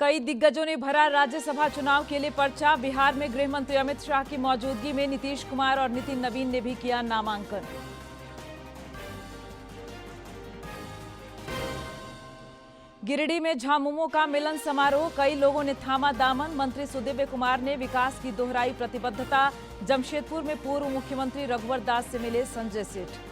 कई दिग्गजों ने भरा राज्यसभा चुनाव के लिए पर्चा। बिहार में गृह मंत्री अमित शाह की मौजूदगी में नीतीश कुमार और नितिन नवीन ने भी किया नामांकन। गिरिडीह में झामुमो का मिलन समारोह, कई लोगों ने थामा दामन। मंत्री सुदिव्य कुमार ने विकास की दोहराई प्रतिबद्धता। जमशेदपुर में पूर्व मुख्यमंत्री रघुवर दास से मिले संजय सेठ।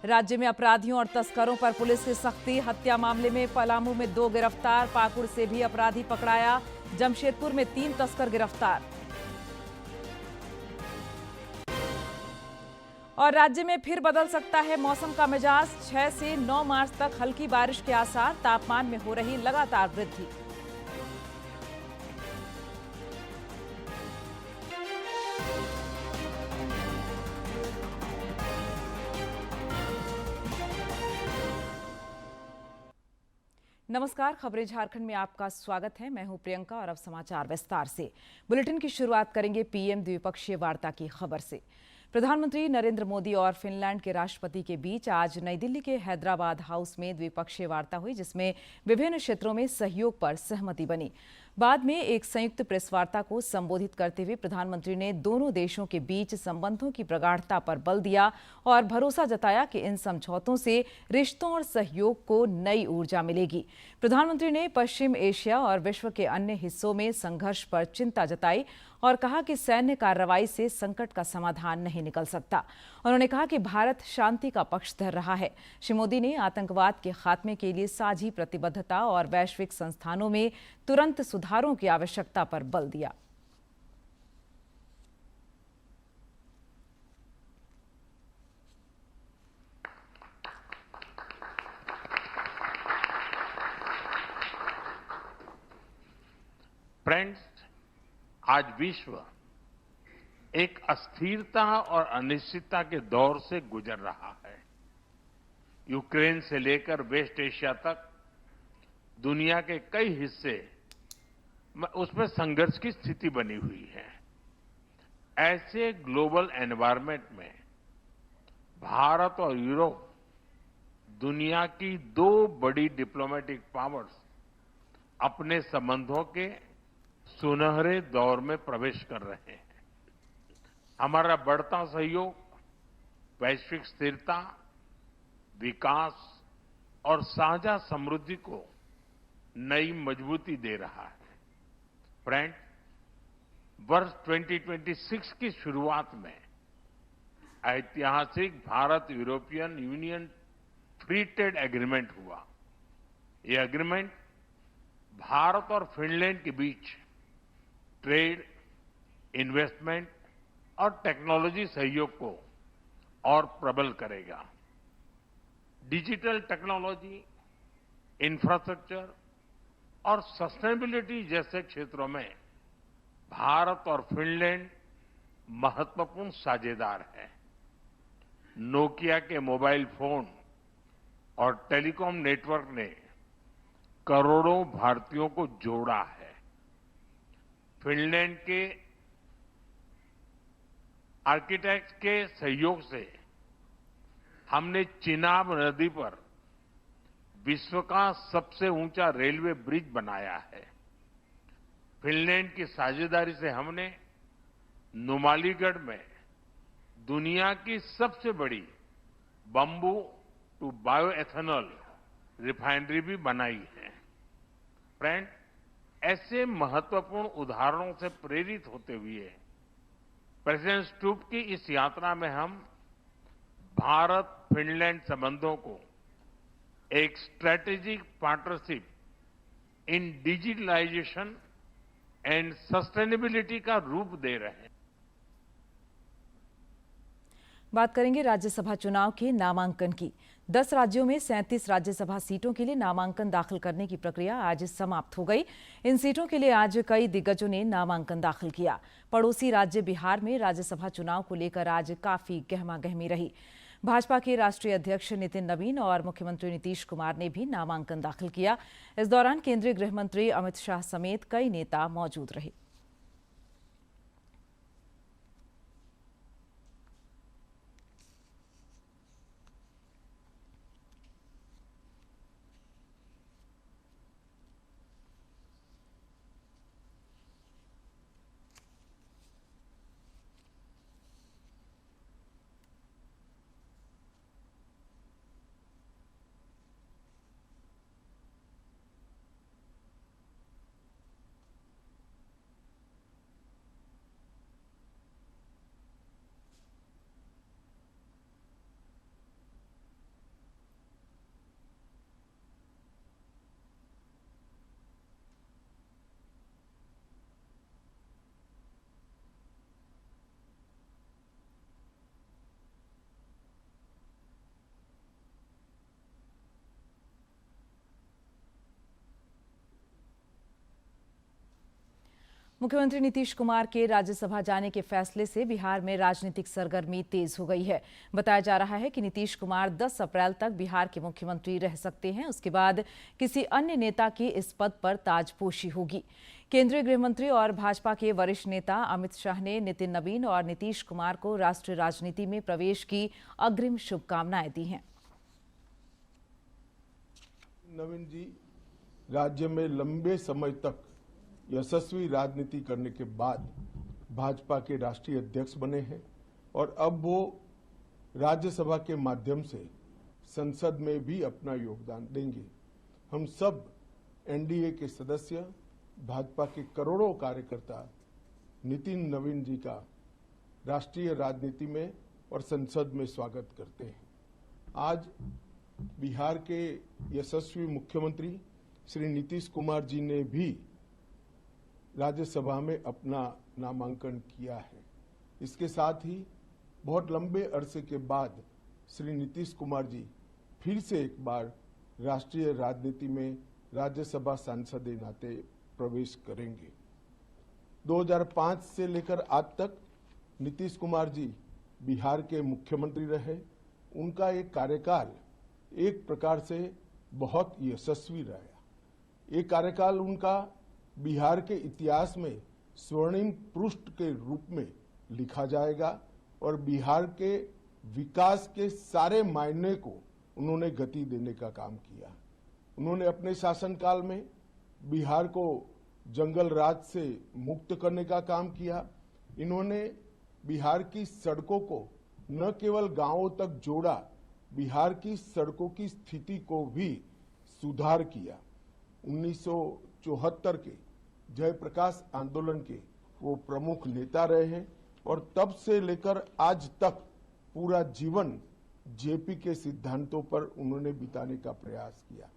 राज्य में अपराधियों और तस्करों पर पुलिस की सख्ती। हत्या मामले में पलामू में 2 गिरफ्तार, पाकुड़ से भी अपराधी पकड़ाया। जमशेदपुर में 3 तस्कर गिरफ्तार। और राज्य में फिर बदल सकता है मौसम का मिजाज। 6 से 9 मार्च तक हल्की बारिश के आसार। तापमान में हो रही लगातार वृद्धि। नमस्कार, खबरें झारखंड में आपका स्वागत है। मैं हूं प्रियंका और अब समाचार विस्तार से। बुलेटिन की शुरुआत करेंगे पीएम द्विपक्षीय वार्ता की खबर से। प्रधानमंत्री नरेंद्र मोदी और फिनलैंड के राष्ट्रपति के बीच आज नई दिल्ली के हैदराबाद हाउस में द्विपक्षीय वार्ता हुई, जिसमें विभिन्न क्षेत्रों में सहयोग पर सहमति बनी। बाद में एक संयुक्त प्रेस वार्ता को संबोधित करते हुए प्रधानमंत्री ने दोनों देशों के बीच संबंधों की प्रगाढ़ता पर बल दिया और भरोसा जताया कि इन समझौतों से रिश्तों और सहयोग को नई ऊर्जा मिलेगी। प्रधानमंत्री ने पश्चिम एशिया और विश्व के अन्य हिस्सों में संघर्ष पर चिंता जताई और कहा कि सैन्य कार्रवाई से संकट का समाधान नहीं निकल सकता। उन्होंने कहा कि भारत शांति का पक्षधर रहा है। श्री मोदी ने आतंकवाद के खात्मे के लिए साझी प्रतिबद्धता और वैश्विक संस्थानों में तुरंत सुधारों की आवश्यकता पर बल दिया। फ्रेंड्स, आज विश्व एक अस्थिरता और अनिश्चितता के दौर से गुजर रहा है। यूक्रेन से लेकर वेस्ट एशिया तक दुनिया के कई हिस्से उसमें संघर्ष की स्थिति बनी हुई है। ऐसे ग्लोबल एनवायरनमेंट में भारत और यूरोप दुनिया की 2 बड़ी डिप्लोमेटिक पावर्स अपने संबंधों के सुनहरे दौर में प्रवेश कर रहे हैं। हमारा बढ़ता सहयोग वैश्विक स्थिरता, विकास और साझा समृद्धि को नई मजबूती दे रहा है। फ्रेंड, वर्ष 2026 की शुरुआत में ऐतिहासिक Bharat European union free trade agreement हुआ। यह एग्रीमेंट भारत और फिनलैंड के बीच ट्रेड, इन्वेस्टमेंट और टेक्नोलॉजी सहयोग को और प्रबल करेगा। डिजिटल टेक्नोलॉजी, इंफ्रास्ट्रक्चर और सस्टेनेबिलिटी जैसे क्षेत्रों में भारत और फिनलैंड महत्वपूर्ण साझेदार हैं। नोकिया के मोबाइल फोन और टेलीकॉम नेटवर्क ने करोड़ों भारतीयों को जोड़ा है। फिनलैंड के आर्किटेक्ट के सहयोग से हमने चिनाब नदी पर विश्व का सबसे ऊंचा रेलवे ब्रिज बनाया है। फिनलैंड की साझेदारी से हमने नुमालीगढ़ में दुनिया की सबसे बड़ी बंबू टू बायोएथेनॉल रिफाइनरी भी बनाई है। फ्रेंड, ऐसे महत्वपूर्ण उदाहरणों से प्रेरित होते हुए प्रेसिडेंट स्टूब की इस यात्रा में हम भारत फिनलैंड संबंधों को एक strategic partnership in digitalisation and sustainability का रूप दे रहे हैं। बात करेंगे राज्यसभा चुनाव के नामांकन की। 10 राज्यों में 37 राज्यसभा सीटों के लिए नामांकन दाखिल करने की प्रक्रिया आज समाप्त हो गई। इन सीटों के लिए आज कई दिग्गजों ने नामांकन दाखिल किया। पड़ोसी राज्य बिहार में राज्यसभा चुनाव को लेकर आज काफी गहमागहमी रही। भाजपा के राष्ट्रीय अध्यक्ष नितिन नवीन और मुख्यमंत्री नीतीश कुमार ने भी नामांकन दाखिल किया। इस दौरान केंद्रीय गृह मंत्री अमित शाह समेत कई नेता मौजूद रहे। मुख्यमंत्री नीतीश कुमार के राज्यसभा जाने के फैसले से बिहार में राजनीतिक सरगर्मी तेज हो गई है। बताया जा रहा है कि नीतीश कुमार 10 अप्रैल तक बिहार के मुख्यमंत्री रह सकते हैं। उसके बाद किसी अन्य नेता की इस पद पर ताजपोशी होगी। केंद्रीय गृह मंत्री और भाजपा के वरिष्ठ नेता अमित शाह ने नितिन नवीन और नीतीश कुमार को राष्ट्रीय राजनीति में प्रवेश की अग्रिम शुभकामनाएं दी हैं। नवीन जी राज्य में लंबे समय तक यशस्वी राजनीति करने के बाद भाजपा के राष्ट्रीय अध्यक्ष बने हैं और अब वो राज्यसभा के माध्यम से संसद में भी अपना योगदान देंगे। हम सब एनडीए के सदस्य, भाजपा के करोड़ों कार्यकर्ता नितिन नवीन जी का राष्ट्रीय राजनीति में और संसद में स्वागत करते हैं। आज बिहार के यशस्वी मुख्यमंत्री श्री नीतीश कुमार जी ने भी राज्यसभा में अपना नामांकन किया है। इसके साथ ही बहुत लंबे अरसे के बाद श्री नीतीश कुमार जी फिर से एक बार राष्ट्रीय राजनीति में राज्यसभा सांसद के नाते प्रवेश करेंगे। 2005 से लेकर आज तक नीतीश कुमार जी बिहार के मुख्यमंत्री रहे। उनका एक कार्यकाल एक प्रकार से बहुत यशस्वी रहा। ये कार्यकाल उनका बिहार के इतिहास में स्वर्णिम पृष्ठ के रूप में लिखा जाएगा और बिहार के विकास के सारे मायने को उन्होंने गति देने का काम किया। उन्होंने अपने शासनकाल में बिहार को जंगल राज से मुक्त करने का काम किया। इन्होंने बिहार की सड़कों को न केवल गांवों तक जोड़ा, बिहार की सड़कों की स्थिति को भी सुधार किया। 1974 के जयप्रकाश आंदोलन के वो प्रमुख नेता रहे हैं और तब से लेकर आज तक पूरा जीवन जेपी के सिद्धांतों पर उन्होंने बिताने का प्रयास किया।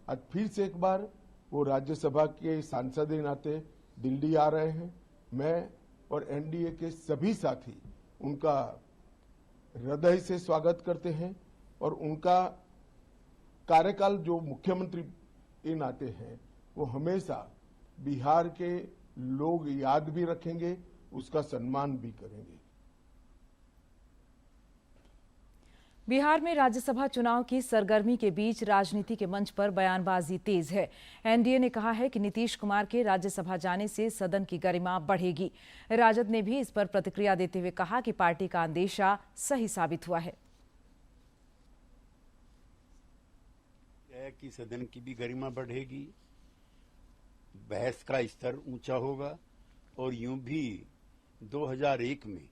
आज फिर से एक बार वो राज्यसभा के सांसद के नाते दिल्ली आ रहे हैं। मैं और एनडीए के सभी साथी उनका हृदय से स्वागत करते हैं और उनका कार्यकाल जो मुख्यमंत्री के नाते हैं वो हमेशा बिहार के लोग याद भी रखेंगे, उसका सम्मान भी करेंगे। बिहार में राज्यसभा चुनाव की सरगर्मी के बीच राजनीति के मंच पर बयानबाजी तेज है। एनडीए ने कहा है कि नीतीश कुमार के राज्यसभा जाने से सदन की गरिमा बढ़ेगी। राजद ने भी इस पर प्रतिक्रिया देते हुए कहा कि पार्टी का अंदेशा सही साबित हुआ है। कि सदन की भी गरिमा बढ़ेगी, बहस का स्तर ऊंचा होगा और यूं भी 2001 में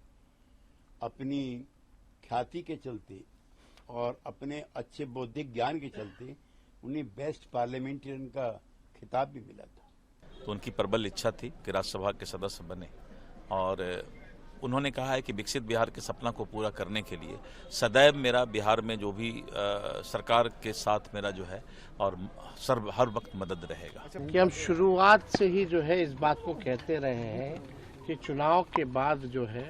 अपनी ख्याति के चलते और अपने अच्छे बौद्धिक ज्ञान के चलते उन्हें बेस्ट पार्लियामेंटेरियन का खिताब भी मिला था। तो उनकी प्रबल इच्छा थी कि राज्यसभा के सदस्य बने और उन्होंने कहा है कि विकसित बिहार के सपना को पूरा करने के लिए सदैव मेरा बिहार में जो भी सरकार के साथ मेरा जो है और हर वक्त मदद रहेगा। कि हम शुरुआत से ही जो है इस बात को कहते रहे हैं कि चुनाव के बाद जो है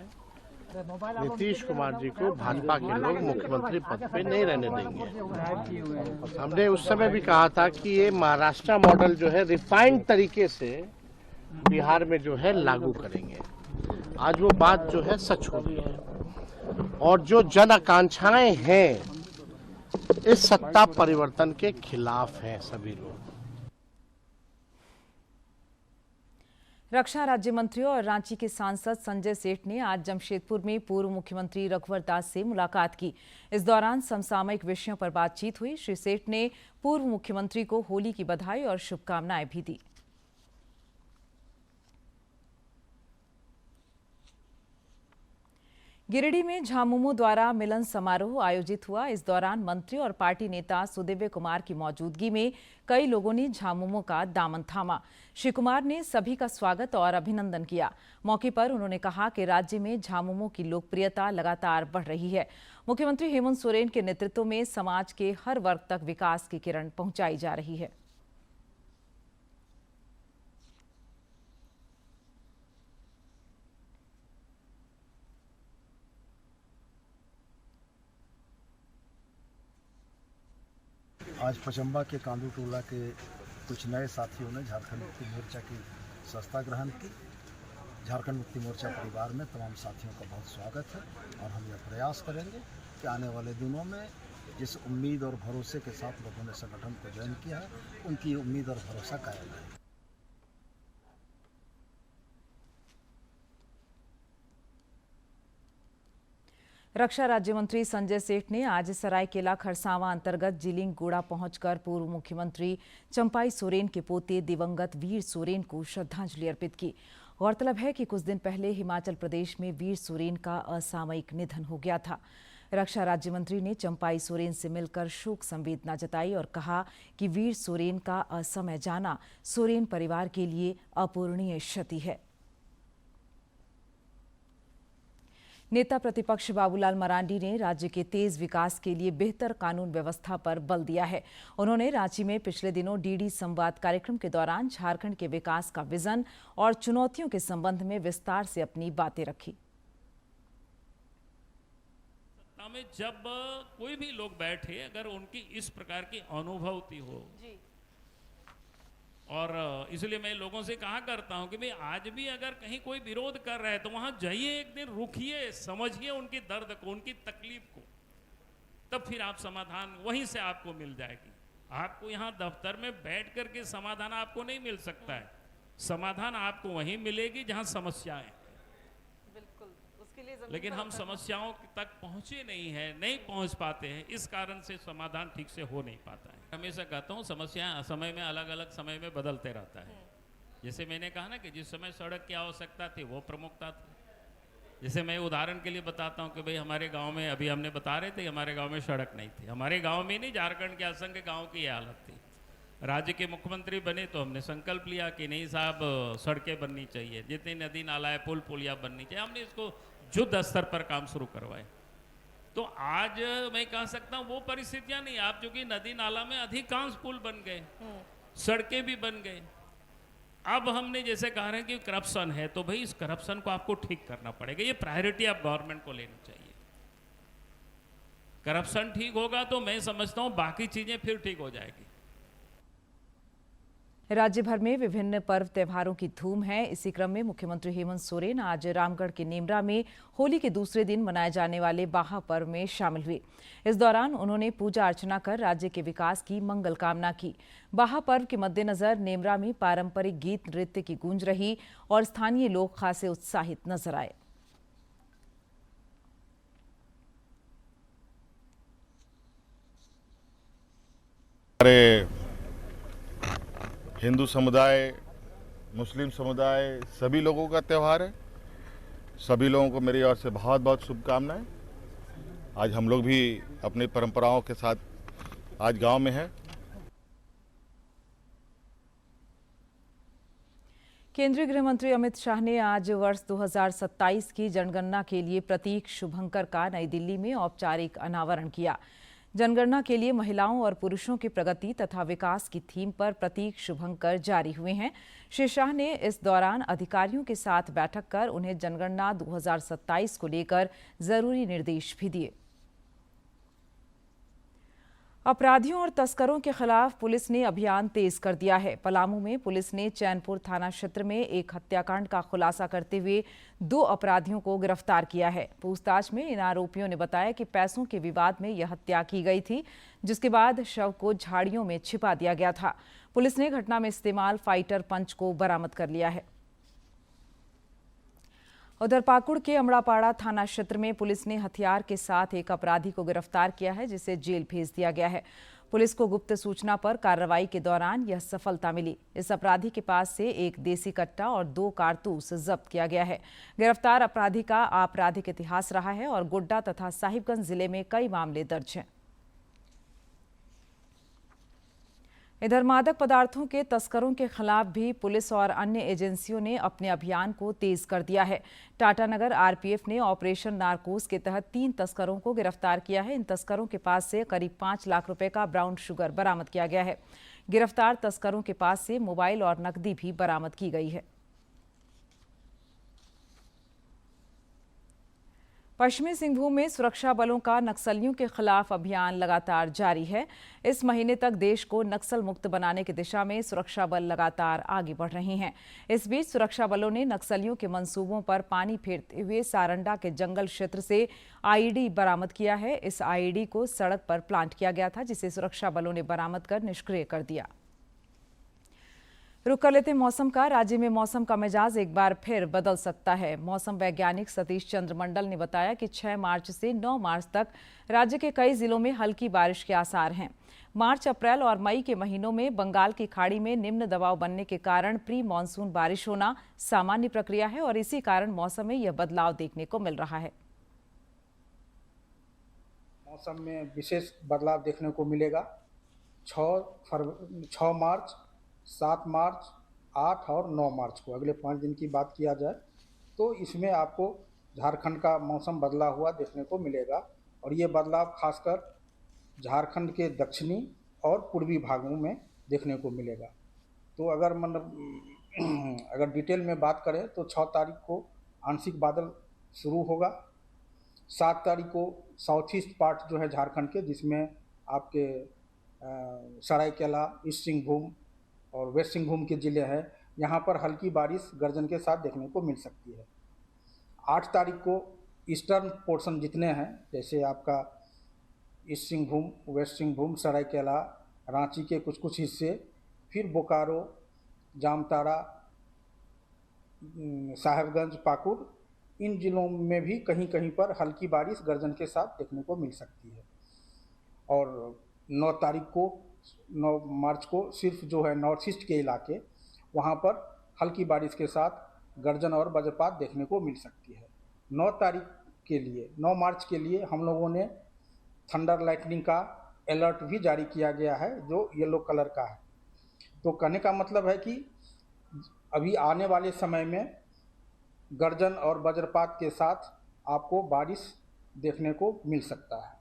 नीतीश कुमार जी को भाजपा के लोग मुख्यमंत्री पद पे नहीं रहने देंगे। हमने उस समय भी कहा था कि ये महाराष्ट्र मॉडल जो है रिफाइंड तरीके से बिहार में जो है लागू करेंगे। आज वो बात जो है सच हो गई है और जो जन आकांक्षाएं हैं इस सत्ता परिवर्तन के खिलाफ हैं सभी लोग। रक्षा राज्य मंत्री और रांची के सांसद संजय सेठ ने आज जमशेदपुर में पूर्व मुख्यमंत्री रघुवर दास से मुलाकात की। इस दौरान समसामयिक विषयों पर बातचीत हुई। श्री सेठ ने पूर्व मुख्यमंत्री को होली की बधाई और शुभकामनाएं भी दी। गिरिडीह में झामुमो द्वारा मिलन समारोह आयोजित हुआ। इस दौरान मंत्री और पार्टी नेता सुदिव्य कुमार की मौजूदगी में कई लोगों ने झामुमो का दामन थामा। श्री कुमार ने सभी का स्वागत और अभिनंदन किया। मौके पर उन्होंने कहा कि राज्य में झामुमो की लोकप्रियता लगातार बढ़ रही है। मुख्यमंत्री हेमंत सोरेन के नेतृत्व में समाज के हर वर्ग तक विकास की किरण पहुंचाई जा रही है। आज पचम्बा के कांदू टोला के कुछ नए साथियों ने झारखंड मुक्ति मोर्चा की सत्ता ग्रहण की झारखंड मुक्ति मोर्चा परिवार में तमाम साथियों का बहुत स्वागत है और हम यह प्रयास करेंगे कि आने वाले दिनों में जिस उम्मीद और भरोसे के साथ लोगों ने संगठन को ज्वाइन किया है, उनकी उम्मीद और भरोसा कायम रहे। रक्षा राज्य मंत्री संजय सेठ ने आज सरायकेला खरसावां अंतर्गत जिलिंग गोड़ा पहुंचकर पूर्व मुख्यमंत्री चंपाई सोरेन के पोते दिवंगत वीर सोरेन को श्रद्धांजलि अर्पित की। गौरतलब है कि कुछ दिन पहले हिमाचल प्रदेश में वीर सोरेन का असामयिक निधन हो गया था। रक्षा राज्य मंत्री ने चंपाई सोरेन से मिलकर शोक संवेदना जताई और कहा कि वीर सोरेन का असमय जाना सोरेन परिवार के लिए अपूरणीय क्षति है। नेता प्रतिपक्ष बाबूलाल मरांडी ने राज्य के तेज विकास के लिए बेहतर कानून व्यवस्था पर बल दिया है। उन्होंने रांची में पिछले दिनों डीडी संवाद कार्यक्रम के दौरान झारखंड के विकास का विजन और चुनौतियों के संबंध में विस्तार से अपनी बातें रखी। सत्ता में जब कोई भी लोग बैठे, अगर उनकी इस प्रकार की अनुभूति हो जी। और इसलिए मैं लोगों से कहा करता हूं कि भाई आज भी अगर कहीं कोई विरोध कर रहा है तो वहां जाइए, एक दिन रुकिए, समझिए उनकी दर्द को, उनकी तकलीफ को, तब फिर आप समाधान वहीं से आपको मिल जाएगी। आपको यहां दफ्तर में बैठ करके समाधान आपको नहीं मिल सकता है। समाधान आपको वहीं मिलेगी जहां समस्याएं, बिल्कुल, उसके लिए लेकिन हम समस्याओं तक पहुंचे नहीं पहुंच पाते हैं, इस कारण से समाधान ठीक से हो नहीं पाता है। हमेशा कहता हूँ समस्याएं समय में अलग अलग समय में बदलते रहता है। जैसे मैंने कहा ना कि जिस समय सड़क की आवश्यकता थी वो प्रमुखता थी। जैसे मैं उदाहरण के लिए बताता हूँ कि भाई हमारे गांव में, अभी हमने बता रहे थे, हमारे गांव में सड़क नहीं थी। हमारे गांव में नहीं, झारखंड के असंख्य गाँव की यह हालत थी। राज्य के मुख्यमंत्री बने तो हमने संकल्प लिया कि नहीं साहब, सड़कें बननी चाहिए, जितनी नदी नाला है, पुल पुलिया बननी चाहिए। हमने इसको युद्ध स्तर पर काम शुरू करवाए। तो आज मैं कह सकता हूँ वो परिस्थितियां नहीं। आप जो कि नदी नाला में अधिकांश पुल बन गए, सड़कें भी बन गए। अब हमने जैसे कह रहे हैं कि करप्शन है, तो भाई इस करप्शन को आपको ठीक करना पड़ेगा। ये प्रायोरिटी आप गवर्नमेंट को लेनी चाहिए। करप्शन ठीक होगा तो मैं समझता हूँ बाकी चीजें फिर ठीक हो जाएगी। राज्य भर में विभिन्न पर्व त्योहारों की धूम है। इसी क्रम में मुख्यमंत्री हेमंत सोरेन आज रामगढ़ के नेमरा में होली के दूसरे दिन मनाए जाने वाले बाहा पर्व में शामिल हुए। इस दौरान उन्होंने पूजा अर्चना कर राज्य के विकास की मंगल कामना की। बाहा पर्व के मद्देनजर नेमरा में पारंपरिक गीत नृत्य की गूंज रही और स्थानीय लोग खासे उत्साहित नजर आए। हिंदू समुदाय, मुस्लिम समुदाय, सभी लोगों का त्यौहार है। सभी लोगों को मेरी ओर से बहुत बहुत शुभकामनाएं। आज हम लोग भी अपनी परंपराओं के साथ आज गांव में हैं। केंद्रीय गृह मंत्री अमित शाह ने आज वर्ष 2027 की जनगणना के लिए प्रतीक शुभंकर का नई दिल्ली में औपचारिक अनावरण किया। जनगणना के लिए महिलाओं और पुरुषों की प्रगति तथा विकास की थीम पर प्रतीक शुभंकर जारी हुए हैं। श्री शाह ने इस दौरान अधिकारियों के साथ बैठक कर उन्हें जनगणना 2027 को लेकर जरूरी निर्देश भी दिए। अपराधियों और तस्करों के खिलाफ पुलिस ने अभियान तेज कर दिया है। पलामू में पुलिस ने चैनपुर थाना क्षेत्र में एक हत्याकांड का खुलासा करते हुए 2 अपराधियों को गिरफ्तार किया है। पूछताछ में इन आरोपियों ने बताया कि पैसों के विवाद में यह हत्या की गई थी, जिसके बाद शव को झाड़ियों में छिपा दिया गया था। पुलिस ने घटना में इस्तेमाल फाइटर पंच को बरामद कर लिया है। उधर पाकुड़ के अमड़ापाड़ा थाना क्षेत्र में पुलिस ने हथियार के साथ एक अपराधी को गिरफ्तार किया है, जिसे जेल भेज दिया गया है। पुलिस को गुप्त सूचना पर कार्रवाई के दौरान यह सफलता मिली। इस अपराधी के पास से एक देसी कट्टा और 2 कारतूस जब्त किया गया है। गिरफ्तार अपराधी का आपराधिक इतिहास रहा है और गोड्डा तथा साहिबगंज जिले में कई मामले दर्ज हैं। इधर मादक पदार्थों के तस्करों के खिलाफ भी पुलिस और अन्य एजेंसियों ने अपने अभियान को तेज कर दिया है। टाटानगर आरपीएफ ने ऑपरेशन नारकोस के तहत 3 तस्करों को गिरफ्तार किया है। इन तस्करों के पास से करीब 5 लाख रुपए का ब्राउन शुगर बरामद किया गया है। गिरफ्तार तस्करों के पास से मोबाइल और नकदी भी बरामद की गई है। पश्चिमी सिंहभूम में सुरक्षा बलों का नक्सलियों के खिलाफ अभियान लगातार जारी है। इस महीने तक देश को नक्सल मुक्त बनाने की दिशा में सुरक्षा बल लगातार आगे बढ़ रहे हैं। इस बीच सुरक्षा बलों ने नक्सलियों के मंसूबों पर पानी फेरते हुए सारंडा के जंगल क्षेत्र से आईईडी बरामद किया है। इस आईईडी को सड़क पर प्लांट किया गया था, जिसे सुरक्षा बलों ने बरामद कर निष्क्रिय कर दिया। रुक कर लेते मौसम का। राज्य में मौसम का मिजाज एक बार फिर बदल सकता है। मौसम वैज्ञानिक सतीश चंद्र मंडल ने बताया कि 6 मार्च से 9 मार्च तक राज्य के कई जिलों में हल्की बारिश के आसार हैं। मार्च, अप्रैल और मई के महीनों में बंगाल की खाड़ी में निम्न दबाव बनने के कारण प्री मानसून बारिश होना सामान्य प्रक्रिया है और इसी कारण मौसम में यह बदलाव देखने को मिल रहा है। मौसम में विशेष बदलाव देखने को मिलेगा। 6 मार्च, 7 मार्च, 8 और 9 मार्च को, अगले 5 दिन की बात किया जाए तो इसमें आपको झारखंड का मौसम बदला हुआ देखने को मिलेगा और ये बदलाव खासकर झारखंड के दक्षिणी और पूर्वी भागों में देखने को मिलेगा। तो अगर डिटेल में बात करें तो 6 तारीख को आंशिक बादल शुरू होगा। 7 तारीख को साउथ ईस्ट पार्ट जो है झारखंड के, जिसमें आपके सरायकेला, ईस्ट सिंहभूम और वेस्ट सिंहभूम के ज़िले हैं, यहाँ पर हल्की बारिश गर्जन के साथ देखने को मिल सकती है। 8 तारीख को ईस्टर्न पोर्शन जितने हैं, जैसे आपका ईस्ट सिंहभूम, वेस्ट सिंहभूम, सरायकेला, रांची के कुछ हिस्से, फिर बोकारो, जामताड़ा, साहेबगंज, पाकुड़, इन जिलों में भी कहीं कहीं पर हल्की बारिश गर्जन के साथ देखने को मिल सकती है। और 9 मार्च को सिर्फ जो है नॉर्थ ईस्ट के इलाके, वहाँ पर हल्की बारिश के साथ गर्जन और वज्रपात देखने को मिल सकती है। 9 मार्च के लिए हम लोगों ने थंडर लाइटनिंग का अलर्ट भी जारी किया गया है, जो येलो कलर का है। तो कहने का मतलब है कि अभी आने वाले समय में गर्जन और वज्रपात के साथ आपको बारिश देखने को मिल सकता है।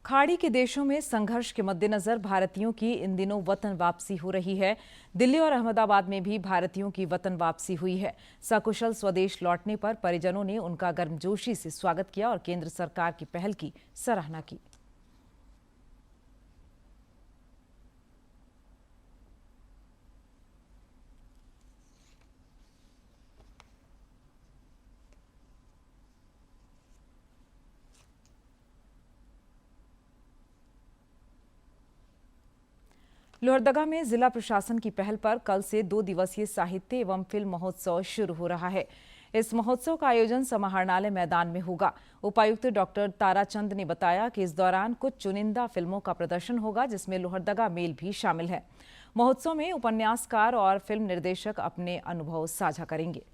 खाड़ी के देशों में संघर्ष के मद्देनजर भारतीयों की इन दिनों वतन वापसी हो रही है। दिल्ली और अहमदाबाद में भी भारतीयों की वतन वापसी हुई है। सकुशल स्वदेश लौटने पर परिजनों ने उनका गर्मजोशी से स्वागत किया और केंद्र सरकार की पहल की सराहना की। लोहरदगा में जिला प्रशासन की पहल पर कल से 2 दिवसीय साहित्य एवं फिल्म महोत्सव शुरू हो रहा है। इस महोत्सव का आयोजन समाहरणालय मैदान में होगा। उपायुक्त डॉक्टर ताराचंद ने बताया कि इस दौरान कुछ चुनिंदा फिल्मों का प्रदर्शन होगा, जिसमें लोहरदगा मेल भी शामिल है। महोत्सव में उपन्यासकार और फिल्म निर्देशक अपने अनुभव साझा करेंगे।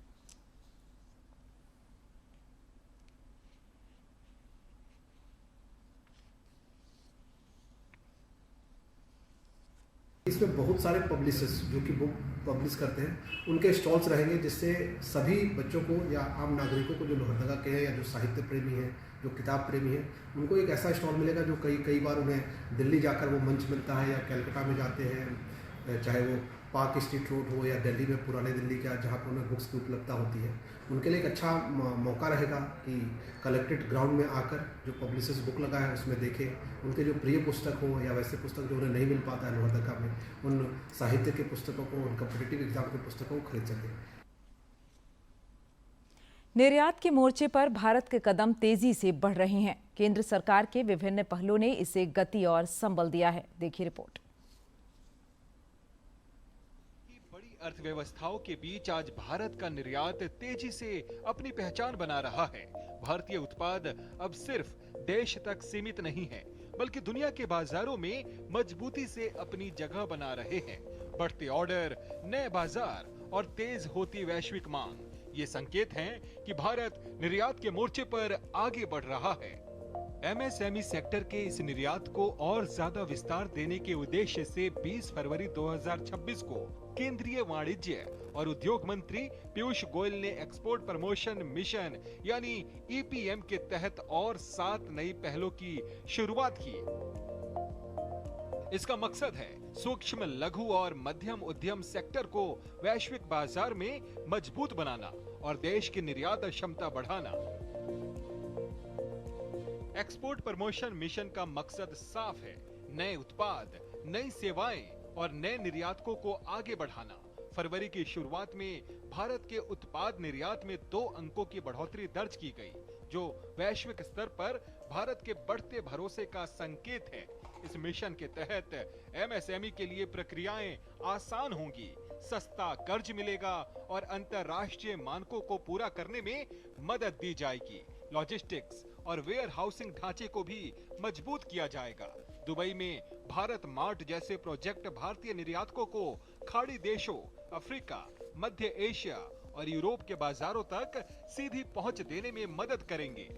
इसमें बहुत सारे पब्लिशर्स जो कि बुक पब्लिश करते हैं, उनके स्टॉल्स रहेंगे, जिससे सभी बच्चों को या आम नागरिकों को जो लोहरदगा के हैं या जो साहित्य प्रेमी हैं, जो किताब प्रेमी हैं, उनको एक ऐसा स्टॉल मिलेगा जो कई बार उन्हें दिल्ली जाकर वो मंच मिलता है या कलकत्ता में जाते हैं, चाहे वो पार्क स्ट्रीट रोड हो या दिल्ली में पुराने दिल्ली का, जहाँ पर उन्हें बुक्स की उपलब्धता होती है। उनके लिए एक अच्छा मौका रहेगा कि कलेक्टेड ग्राउंड में आकर जो पब्लिशर्स बुक लगा है उसमें देखें, उनके जो प्रिय पुस्तक हो या वैसे पुस्तक जो उन्हें नहीं मिल पाता है लोहरदगा में, उन साहित्य के पुस्तकों को, उन कॉम्पिटिटिव एग्जाम के पुस्तकों को खरीद सकें। निर्यात के मोर्चे पर भारत के कदम तेजी से बढ़ रहे हैं। केंद्र सरकार के विभिन्न पहलों ने इसे गति और संबल दिया है। देखिए रिपोर्ट। अर्थव्यवस्थाओं के बीच आज भारत का निर्यात तेजी से अपनी पहचान बना रहा है। भारतीय उत्पाद अब सिर्फ देश तक सीमित नहीं है, बल्कि दुनिया के बाजारों में मजबूती से अपनी जगह बना रहे हैं। बढ़ते ऑर्डर, नए बाजार और तेज होती वैश्विक मांग, ये संकेत हैं कि भारत निर्यात के मोर्चे पर आगे बढ़ रहा है। एमएसएमई सेक्टर के इस निर्यात को और ज्यादा विस्तार देने के उद्देश्य से 20 फरवरी 2026 को केंद्रीय वाणिज्य और उद्योग मंत्री पीयूष गोयल ने एक्सपोर्ट प्रमोशन मिशन यानी ईपीएम के तहत और 7 नई पहलों की शुरुआत की। इसका मकसद है सूक्ष्म, लघु और मध्यम उद्यम सेक्टर को वैश्विक बाजार में मजबूत बनाना और देश की निर्यात क्षमता बढ़ाना। एक्सपोर्ट प्रमोशन मिशन का मकसद साफ है, नए उत्पाद, नई सेवाएं और नए निर्यातकों को आगे बढ़ाना। फरवरी की शुरुआत में भारत के उत्पाद निर्यात में 2 अंकों की बढ़ोतरी दर्ज की गई, जो वैश्विक स्तर पर भारत के बढ़ते भरोसे का संकेत है। इस मिशन के तहत एमएसएमई के लिए प्रक्रियाएं आसान होंगी, सस्ता कर्ज मिलेगा और अंतर्राष्ट्रीय मानकों को पूरा करने में मदद दी जाएगी। लॉजिस्टिक्स और वेयर हाउसिंग ढांचे को भी मजबूत किया जाएगा। दुबई में भारत मार्ट जैसे प्रोजेक्ट भारतीय निर्यातकों को खाड़ी देशों, अफ्रीका, मध्य एशिया और यूरोप के बाजारों तक सीधी पहुंच देने में मदद करेंगे।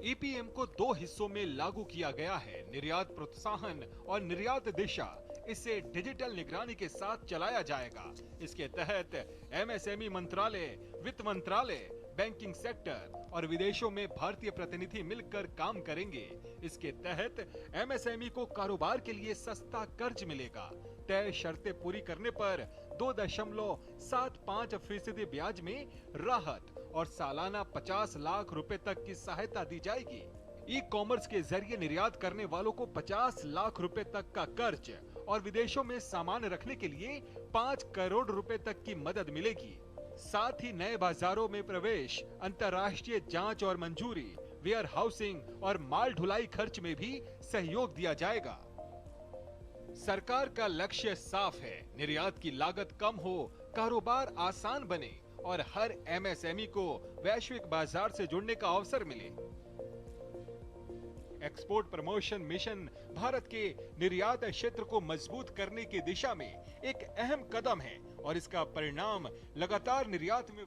ईपीएम को 2 हिस्सों में लागू किया गया है, निर्यात प्रोत्साहन और निर्यात दिशा। इसे डिजिटल निगरानी के साथ चलाया जाएगा। इसके तहत एमएसएमई मंत्रालय, वित्त मंत्रालय, बैंकिंग सेक्टर और विदेशों में भारतीय प्रतिनिधि मिलकर काम करेंगे। इसके तहत एमएसएमई को कारोबार के लिए सस्ता कर्ज मिलेगा। तय शर्तें पूरी करने पर 2.75% ब्याज में राहत और सालाना 50 लाख रुपए तक की सहायता दी जाएगी। ई कॉमर्स के जरिए निर्यात करने वालों को 50 लाख रुपए तक का कर्ज और विदेशों में सामान रखने के लिए 5 करोड़ रुपए तक की मदद मिलेगी। साथ ही नए बाजारों में प्रवेश, अंतर्राष्ट्रीय जांच और मंजूरी, वेयर हाउसिंग और माल ढुलाई खर्च में भी सहयोग दिया जाएगा। सरकार का लक्ष्य साफ है, निर्यात की लागत कम हो, कारोबार आसान बने और हर एमएसएमई को वैश्विक बाजार से जुड़ने का अवसर मिले। एक्सपोर्ट प्रमोशन मिशन भारत के निर्यात क्षेत्र को मजबूत करने की दिशा में एक अहम कदम है और इसका परिणाम लगातार निर्यात में।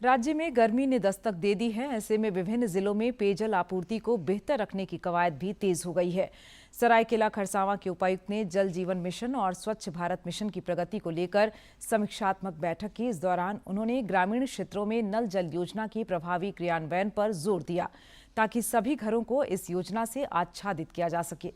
राज्य में गर्मी ने दस्तक दे दी है। ऐसे में विभिन्न जिलों में पेयजल आपूर्ति को बेहतर रखने की कवायद भी तेज हो गई है। सरायकेला खरसावां के उपायुक्त ने जल जीवन मिशन और स्वच्छ भारत मिशन की प्रगति को लेकर समीक्षात्मक बैठक की। इस दौरान उन्होंने ग्रामीण क्षेत्रों में नल जल योजना के प्रभावी क्रियान्वयन पर जोर दिया, ताकि सभी घरों को इस योजना से आच्छादित किया जा सके।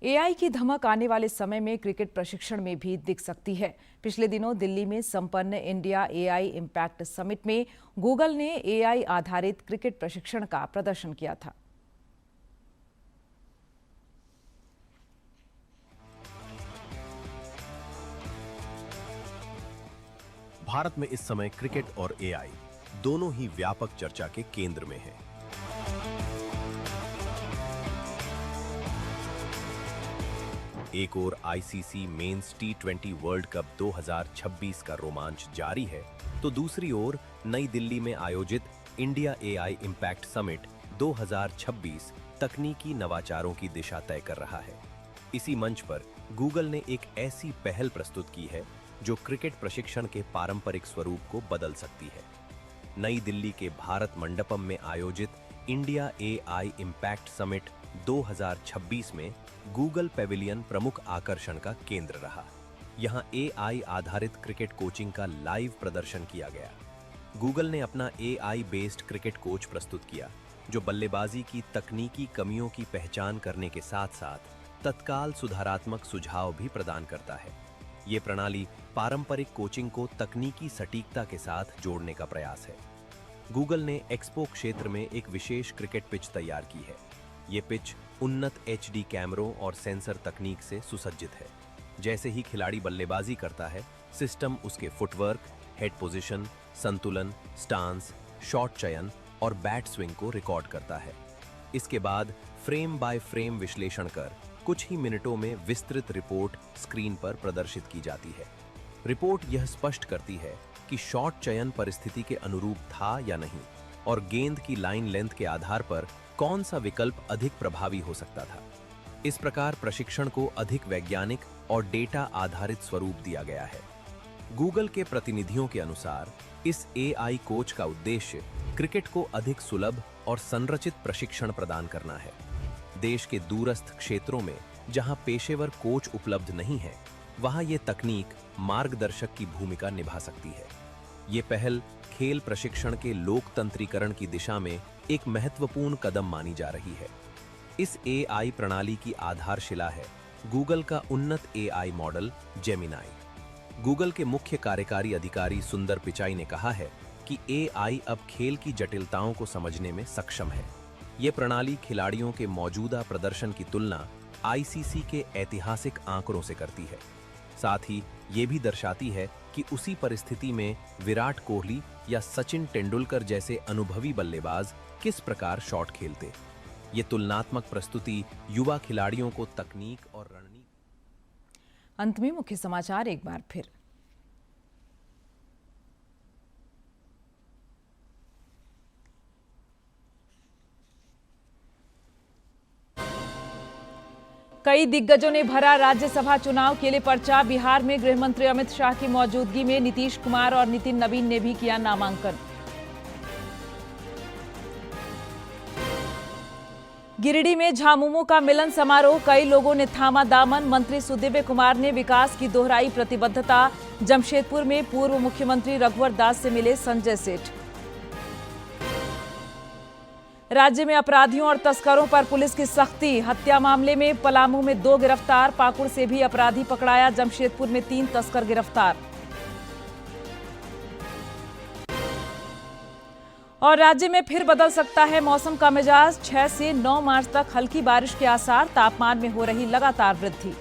एआई की धमक आने वाले समय में क्रिकेट प्रशिक्षण में भी दिख सकती है। पिछले दिनों दिल्ली में संपन्न इंडिया एआई इम्पैक्ट समिट में गूगल ने एआई आधारित क्रिकेट प्रशिक्षण का प्रदर्शन किया था। भारत में इस समय क्रिकेट और एआई दोनों ही व्यापक चर्चा के केंद्र में है। एक ओर ICC men's T20 world cup 2026 का रोमांच जारी है, तो दूसरी ओर नई दिल्ली में आयोजित इंडिया एआई इम्पैक्ट समिट 2026 तकनीकी नवाचारों की दिशा तय कर रहा है। इसी मंच पर गूगल ने एक ऐसी पहल प्रस्तुत की है जो क्रिकेट प्रशिक्षण के पारंपरिक स्वरूप को बदल सकती है। नई दिल्ली के भारत मंडपम में आयोजित इंडिया एआई इम्पैक्ट समिट 2026 में गूगल पेविलियन प्रमुख आकर्षण का केंद्र रहा। यहां एआई आधारित क्रिकेट कोचिंग का लाइव प्रदर्शन किया गया। गूगल ने अपना एआई बेस्ड क्रिकेट कोच प्रस्तुत किया, जो बल्लेबाजी की तकनीकी कमियों की पहचान करने के साथ साथ तत्काल सुधारात्मक सुझाव भी प्रदान करता है। ये प्रणाली पारंपरिक कोचिंग को तकनीकी सटीकता के साथ जोड़ने का प्रयास है। गूगल ने एक्सपो क्षेत्र में एक विशेष क्रिकेट पिच तैयार की है। ये पिच उन्नत HD कैमरों और सेंसर तकनीक से सुसज्जित है। जैसे ही खिलाड़ी बल्लेबाजी करता है, सिस्टम उसके फुटवर्क, हेड पोजीशन, संतुलन, स्टांस, शॉट चयन और बैट स्विंग को रिकॉर्ड करता है। इसके बाद फ्रेम बाय फ्रेम विश्लेषण कर कुछ ही मिनटों में विस्तृत रिपोर्ट स्क्रीन पर प्रदर्शित की जाती है। रिपोर्ट यह स्पष्ट करती है कि शॉट चयन परिस्थिति के अनुरूप था या नहीं और गेंद की लाइन लेंथ के आधार पर कौन सा विकल्प अधिक प्रभावी हो सकता था। इस प्रकार प्रशिक्षण को अधिक वैज्ञानिक और डेटा आधारित स्वरूप दिया गया है। गूगल के प्रतिनिधियों के अनुसार इस एआई कोच का उद्देश्य क्रिकेट को अधिक सुलभ और संरचित प्रशिक्षण प्रदान करना है। देश के दूरस्थ क्षेत्रों में जहां पेशेवर कोच उपलब्ध नहीं है, वहां ये तकनीक मार्गदर्शक की भूमिका निभा सकती है। ये पहल खेल प्रशिक्षण के लोकतंत्रीकरण की दिशा में एक महत्वपूर्ण कदम मानी जा रही है। इस AI प्रणाली की आधारशिला है गूगल का उन्नत AI मॉडल जेमिनाई। गूगल के मुख्य कार्यकारी अधिकारी सुंदर पिचाई ने कहा है कि AI अब खेल की जटिलताओं को समझने में सक्षम है। ये प्रणाली खिलाड़ियों के मौजूदा प्रदर्शन की तुलना ICC के ऐतिहासिक आंकड़ों से करती है। साथ ही ये भी दर्शाती है कि उसी परिस्थिति में विराट कोहली या सचिन तेंदुलकर जैसे अनुभवी बल्लेबाज किस प्रकार शॉट खेलते। ये तुलनात्मक प्रस्तुति युवा खिलाड़ियों को तकनीक और रणनीति। अंत में मुख्य समाचार एक बार फिर। कई दिग्गजों ने भरा राज्यसभा चुनाव के लिए पर्चा। बिहार में गृह मंत्री अमित शाह की मौजूदगी में नीतीश कुमार और नितिन नवीन ने भी किया नामांकन। गिरिडीह में झामुमो का मिलन समारोह, कई लोगों ने थामा दामन। मंत्री सुदिव्य कुमार ने विकास की दोहराई प्रतिबद्धता। जमशेदपुर में पूर्व मुख्यमंत्री रघुवर दास से मिले संजय सेठ। राज्य में अपराधियों और तस्करों पर पुलिस की सख्ती। हत्या मामले में पलामू में 2 गिरफ्तार, पाकुड़ से भी अपराधी पकड़ाया। जमशेदपुर में 3 तस्कर गिरफ्तार। और राज्य में फिर बदल सकता है मौसम का मिजाज। 6 से 9 मार्च तक हल्की बारिश के आसार। तापमान में हो रही लगातार वृद्धि।